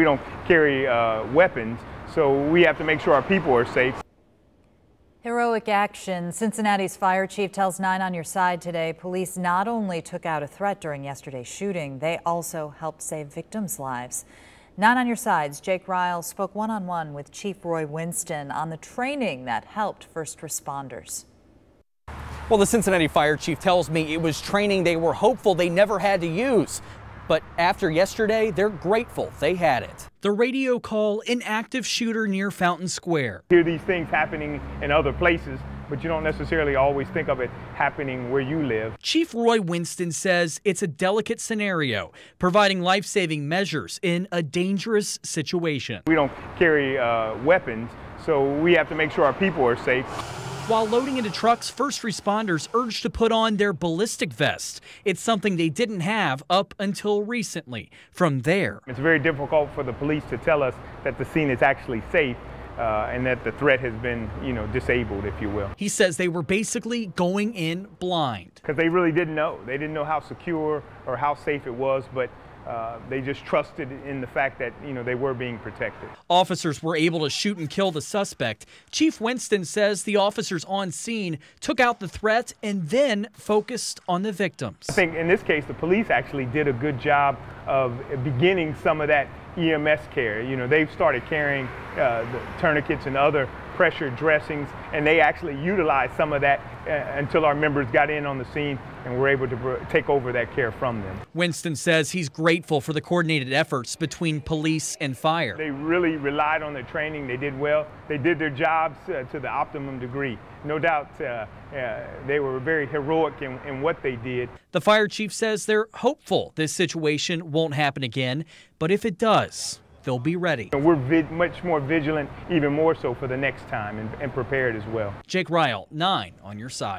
We don't carry weapons, so we have to make sure our people are safe. Heroic action. Cincinnati's fire chief tells 9 on Your Side today police not only took out a threat during yesterday's shooting, they also helped save victims' lives. 9 on Your Side's Jake Ryle spoke one-on-one with Chief Roy Winston on the training that helped first responders. Well, the Cincinnati fire chief tells me it was training they were hopeful they never had to use. But after yesterday, they're grateful they had it. The radio call, an active shooter near Fountain Square. You hear these things happening in other places, but you don't necessarily always think of it happening where you live. Chief Roy Winston says it's a delicate scenario, providing life-saving measures in a dangerous situation. We don't carry weapons, so we have to make sure our people are safe. While loading into trucks, first responders urged to put on their ballistic vests. It's something they didn't have up until recently. From there, it's very difficult for the police to tell us that the scene is actually safe and that the threat has been, disabled, if you will. He says they were basically going in blind. Because they really didn't know. They didn't know how secure or how safe it was, but they just trusted in the fact that, they were being protected. Officers were able to shoot and kill the suspect. Chief Winston says the officers on scene took out the threat and then focused on the victims. I think in this case, the police actually did a good job of beginning some of that EMS care. They've started carrying the tourniquets and other pressure dressings, and they actually utilized some of that until our members got in on the scene and were able to take over that care from them. Winston says he's grateful for the coordinated efforts between police and fire. They really relied on their training. They did well. They did their jobs to the optimum degree. No doubt they were very heroic in what they did. The fire chief says they're hopeful this situation won't happen again, but if it does, they'll be ready. We're much more vigilant, even more so for the next time, and prepared as well. Jake Ryle, 9 on Your Side.